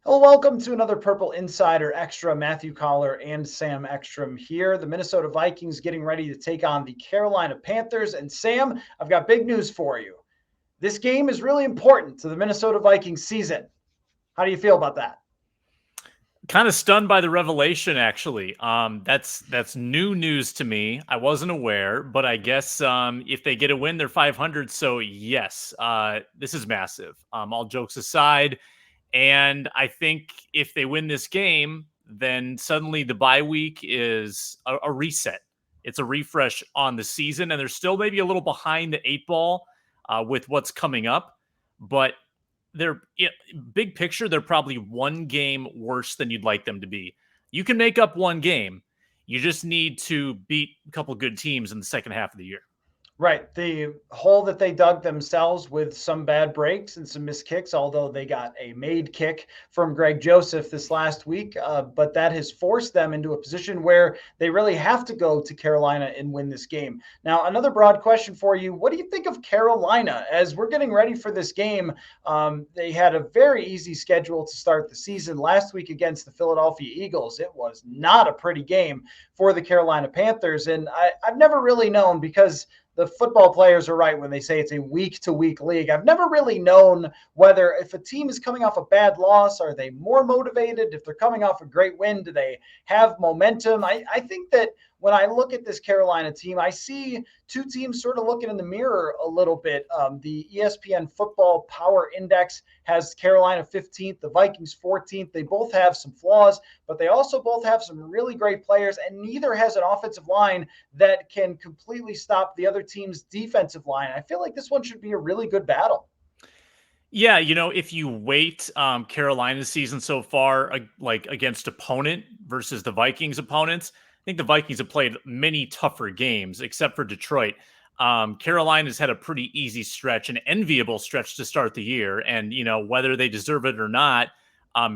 Hello, welcome to another Purple Insider Extra. Matthew Coller and Sam Ekstrom here. The Minnesota Vikings getting ready to take on the Carolina Panthers. And Sam, I've got big news for you. This game is really important to the Minnesota Vikings season. How do you feel about that? Kind of stunned by the revelation, actually. That's new news to me. I wasn't aware, but I guess if they get a win, they're 500. So yes, this is massive. All jokes aside, and I think if they win this game, then suddenly the bye week is a reset. It's a refresh on the season, and they're still maybe a little behind the eight ball with what's coming up, but they're big picture, they're probably one game worse than you'd like them to be. You can make up one game. You just need to beat a couple good teams in the second half of the year. Right. The hole that they dug themselves with some bad breaks and some missed kicks, although they got a made kick from Greg Joseph this last week. But that has forced them into a position where they really have to go to Carolina and win this game. Now, another broad question for you. What do you think of Carolina as we're getting ready for this game? They had a very easy schedule to start the season last week against the Philadelphia Eagles. It was not a pretty game for the Carolina Panthers. And I've never really known, because the football players are right when they say it's a week-to-week league. I've never really known whether, if a team is coming off a bad loss, are they more motivated? If they're coming off a great win, do they have momentum? I think that when I look at this Carolina team, I see two teams sort of looking in the mirror a little bit. The ESPN Football Power Index has Carolina 15th, the Vikings 14th. They both have some flaws, but they also both have some really great players, and neither has an offensive line that can completely stop the other team's defensive line. I feel like this one should be a really good battle. Yeah, if you weight Carolina's season so far, like against opponent versus the Vikings opponents, I think the Vikings have played many tougher games, except for Detroit. Carolina's had a pretty easy stretch, an enviable stretch to start the year, and whether they deserve it or not,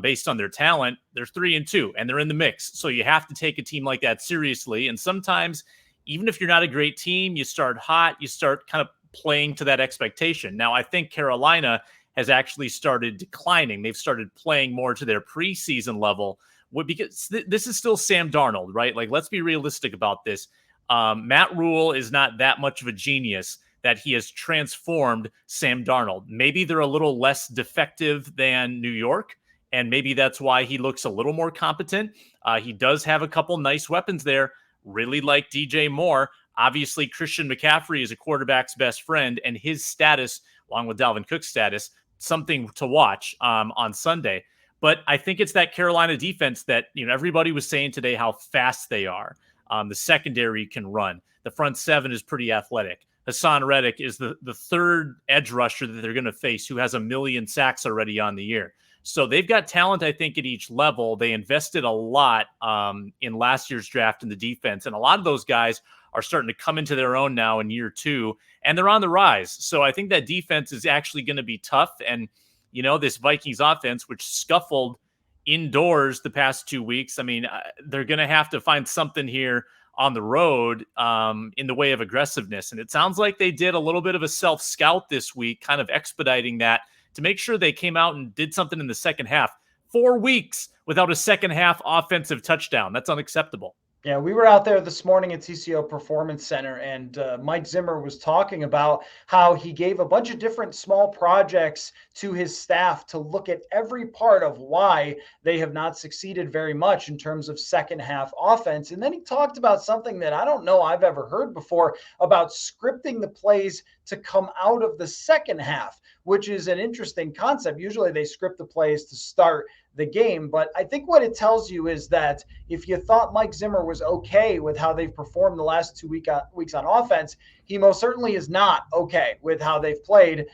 based on their talent, they're 3-2, and they're in the mix. So you have to take a team like that seriously. And sometimes, even if you're not a great team, you start hot, you start kind of playing to that expectation. Now, I think Carolina has actually started declining. They've started playing more to their preseason level, because this is still Sam Darnold, right? Like, let's be realistic about this. Matt Rule is not that much of a genius that he has transformed Sam Darnold. Maybe they're a little less defective than New York, and maybe that's why he looks a little more competent. He does have a couple nice weapons there, really like DJ Moore. Obviously, Christian McCaffrey is a quarterback's best friend, and his status, along with Dalvin Cook's status, something to watch on Sunday. But I think it's that Carolina defense that, everybody was saying today how fast they are. The secondary can run. The front seven is pretty athletic. Hassan Reddick is the third edge rusher that they're going to face, who has 1 million sacks already on the year. So they've got talent, I think, at each level. They invested a lot in last year's draft in the defense, and a lot of those guys are starting to come into their own now in year two, and they're on the rise. So I think that defense is actually going to be tough. And, this Vikings offense, which scuffled indoors the past 2 weeks, I mean, they're going to have to find something here on the road in the way of aggressiveness. And it sounds like they did a little bit of a self-scout this week, kind of expediting that to make sure they came out and did something in the second half. 4 weeks without a second half offensive touchdown. That's unacceptable. Yeah, we were out there this morning at TCO Performance Center, and Mike Zimmer was talking about how he gave a bunch of different small projects to his staff to look at every part of why they have not succeeded very much in terms of second half offense. And then he talked about something that I don't know I've ever heard before, about scripting the plays to come out of the second half, which is an interesting concept. Usually they script the plays to start the game. But I think what it tells you is that if you thought Mike Zimmer was okay with how they've performed the last 2 weeks on offense, he most certainly is not okay with how they've played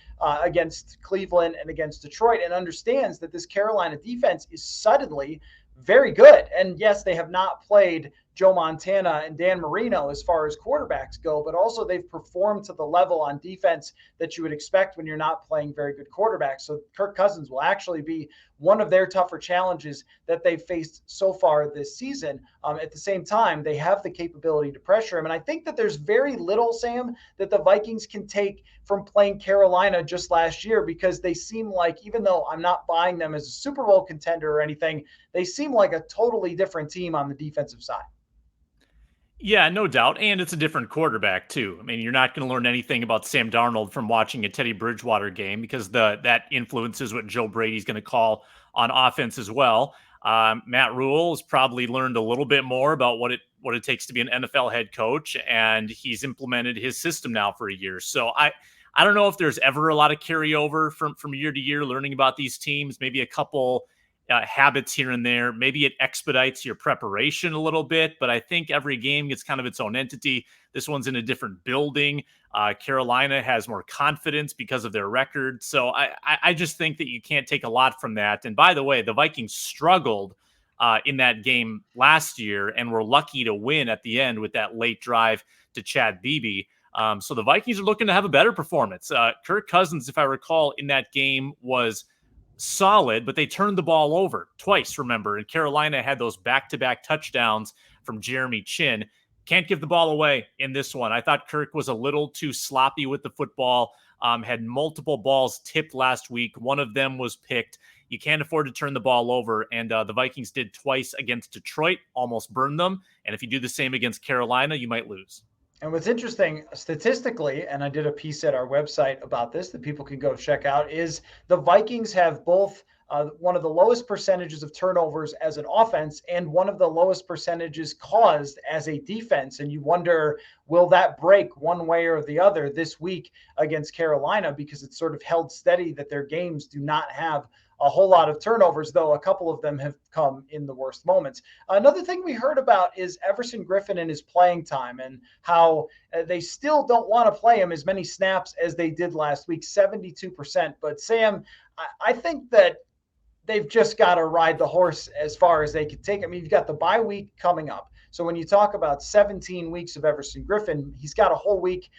against Cleveland and against Detroit, and understands that this Carolina defense is suddenly very good. And yes, they have not played Joe Montana and Dan Marino as far as quarterbacks go, but also they've performed to the level on defense that you would expect when you're not playing very good quarterbacks. So Kirk Cousins will actually be one of their tougher challenges that they've faced so far this season. At the same time, they have the capability to pressure him. And I think that there's very little, Sam, that the Vikings can take from playing Carolina just last year, because they seem like, even though I'm not buying them as a Super Bowl contender or anything, they seem like a totally different team on the defensive side. Yeah, no doubt. And it's a different quarterback, too. I mean, you're not going to learn anything about Sam Darnold from watching a Teddy Bridgewater game, because that influences what Joe Brady's going to call on offense as well. Matt Rule has probably learned a little bit more about what it takes to be an NFL head coach, and he's implemented his system now for a year. So I don't know if there's ever a lot of carryover from year to year learning about these teams. Maybe a couple habits here and there. Maybe it expedites your preparation a little bit, but I think every game gets kind of its own entity. This one's in a different building. Carolina has more confidence because of their record. So I just think that you can't take a lot from that. And by the way, the Vikings struggled in that game last year and were lucky to win at the end with that late drive to Chad Beebe. So the Vikings are looking to have a better performance. Kirk Cousins, if I recall, in that game was solid, but they turned the ball over twice, remember, and Carolina had those back-to-back touchdowns from Jeremy Chin. Can't give the ball away in this one. I thought Kirk was a little too sloppy with the football, had multiple balls tipped last week. One of them was picked. You can't afford to turn the ball over, and the Vikings did twice against Detroit, almost burned them, and if you do the same against Carolina, you might lose. And what's interesting statistically, and I did a piece at our website about this that people can go check out, is the Vikings have both one of the lowest percentages of turnovers as an offense and one of the lowest percentages caused as a defense. And you wonder, will that break one way or the other this week against Carolina? Because it's sort of held steady that their games do not have a whole lot of turnovers, though a couple of them have come in the worst moments. Another thing we heard about is Everson Griffen and his playing time, and how they still don't want to play him as many snaps as they did last week, 72%. But Sam, I think that they've just got to ride the horse as far as they can take. I mean, you've got the bye week coming up. So when you talk about 17 weeks of Everson Griffen, he's got a whole week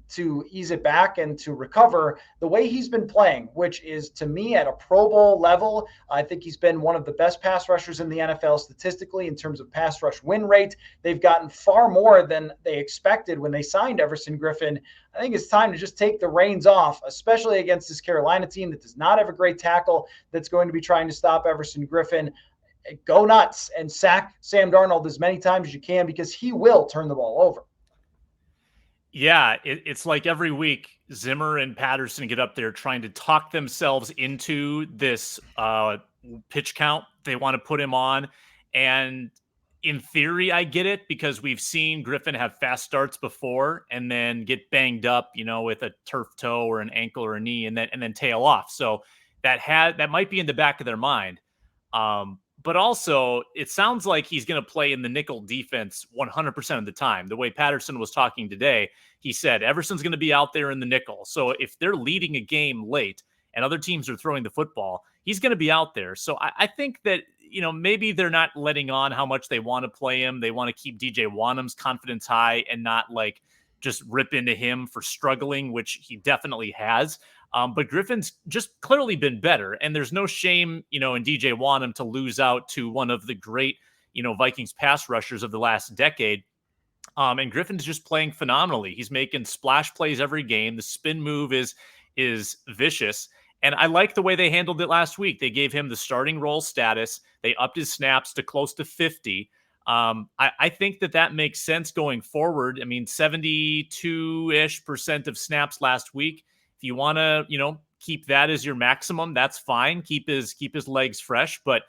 to ease it back and to recover the way he's been playing, which is, to me, at a Pro Bowl level. I think he's been one of the best pass rushers in the NFL statistically in terms of pass rush win rate. They've gotten far more than they expected when they signed Everson Griffen. I think it's time to just take the reins off, especially against this Carolina team that does not have a great tackle that's going to be trying to stop Everson Griffen. Go nuts and sack Sam Darnold as many times as you can, because he will turn the ball over. Yeah, it's like every week Zimmer and Patterson get up there trying to talk themselves into this pitch count they want to put him on. And in theory, I get it, because we've seen Griffen have fast starts before and then get banged up, with a turf toe or an ankle or a knee, and then tail off. So that might be in the back of their mind. But also, it sounds like he's going to play in the nickel defense 100% of the time. The way Patterson was talking today, he said Everson's going to be out there in the nickel. So if they're leading a game late and other teams are throwing the football, he's going to be out there. So I think that, maybe they're not letting on how much they want to play him. They want to keep DJ Wanham's confidence high and not just rip into him for struggling, which he definitely has. But Griffen's just clearly been better, and there's no shame, in DJ Wanham to lose out to one of the great, Vikings pass rushers of the last decade. And Griffin's just playing phenomenally. He's making splash plays every game. The spin move is vicious. And I like the way they handled it last week. They gave him the starting role status. They upped his snaps to close to 50. I think that makes sense going forward. I mean, 72-ish% of snaps last week. If you want to, keep that as your maximum, that's fine. Keep his legs fresh. But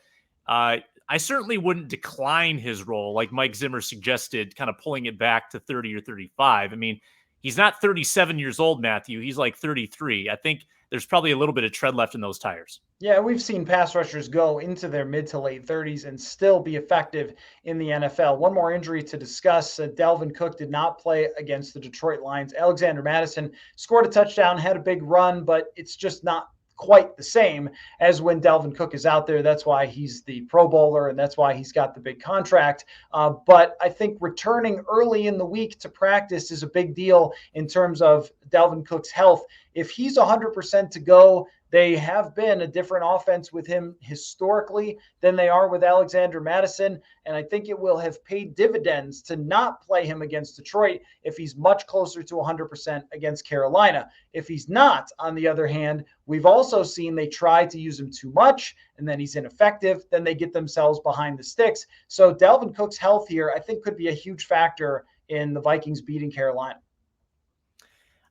I certainly wouldn't decline his role like Mike Zimmer suggested, kind of pulling it back to 30 or 35. I mean, he's not 37 years old, Matthew. He's like 33. I think there's probably a little bit of tread left in those tires. Yeah, we've seen pass rushers go into their mid to late 30s and still be effective in the NFL. One more injury to discuss. Dalvin Cook did not play against the Detroit Lions. Alexander Mattison scored a touchdown, had a big run, but it's just not quite the same as when Dalvin Cook is out there. That's why he's the Pro Bowler, and that's why he's got the big contract. But I think returning early in the week to practice is a big deal in terms of Dalvin Cook's health. If he's 100% to go, they have been a different offense with him historically than they are with Alexander Mattison. And I think it will have paid dividends to not play him against Detroit if he's much closer to 100% against Carolina. If he's not, on the other hand, we've also seen they try to use him too much, and then he's ineffective. Then they get themselves behind the sticks. So Dalvin Cook's health here, I think, could be a huge factor in the Vikings beating Carolina.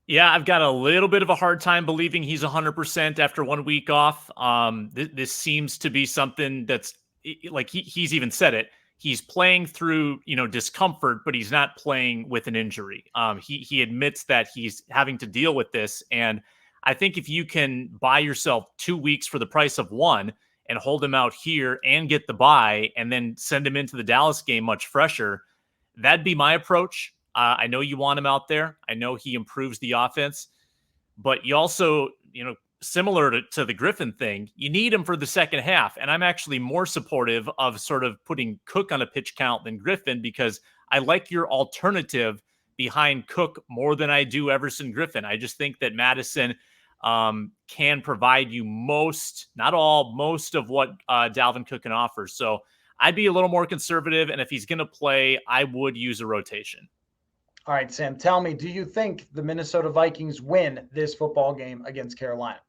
Yeah, I've got a little bit of a hard time believing he's 100% after 1 week off. This seems to be something that's like he's even said it. He's playing through, discomfort, but he's not playing with an injury. He admits that he's having to deal with this. And I think if you can buy yourself 2 weeks for the price of one and hold him out here and get the bye and then send him into the Dallas game much fresher, that'd be my approach. I know you want him out there. I know he improves the offense, but you also, similar to the Griffen thing, you need him for the second half. And I'm actually more supportive of sort of putting Cook on a pitch count than Griffen because I like your alternative behind Cook more than I do Everson Griffen. I just think that Mattison can provide you most of what Dalvin Cook can offer. So I'd be a little more conservative. And if he's going to play, I would use a rotation. All right, Sam, tell me, do you think the Minnesota Vikings win this football game against Carolina?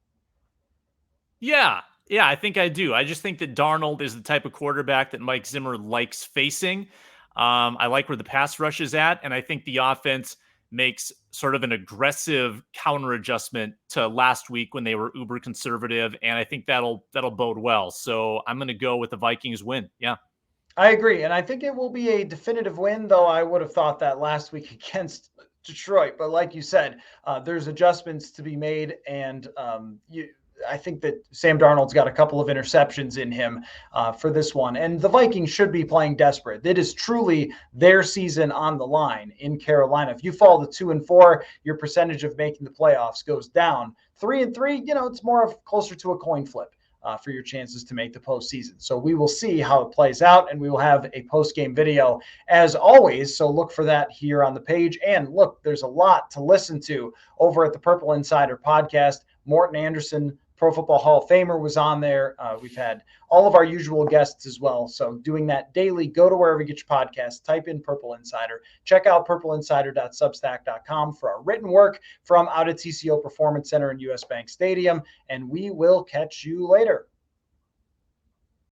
Yeah, I think I do. I just think that Darnold is the type of quarterback that Mike Zimmer likes facing. I like where the pass rush is at, and I think the offense makes sort of an aggressive counter adjustment to last week when they were uber conservative, and I think that'll bode well. So I'm going to go with the Vikings win. Yeah. I agree. And I think it will be a definitive win, though I would have thought that last week against Detroit. But like you said, there's adjustments to be made. And I think that Sam Darnold's got a couple of interceptions in him for this one. And the Vikings should be playing desperate. It is truly their season on the line in Carolina. If you fall to 2-4, your percentage of making the playoffs goes down. 3-3, it's more of closer to a coin flip. For your chances to make the postseason. So we will see how it plays out, and we will have a post-game video as always. So look for that here on the page. And look, there's a lot to listen to over at the Purple Insider podcast. Morton Anderson, Pro Football Hall of Famer, was on there. We've had all of our usual guests as well. So doing that daily, go to wherever you get your podcasts, type in Purple Insider, check out purpleinsider.substack.com for our written work from out at TCO Performance Center in US Bank Stadium, and we will catch you later.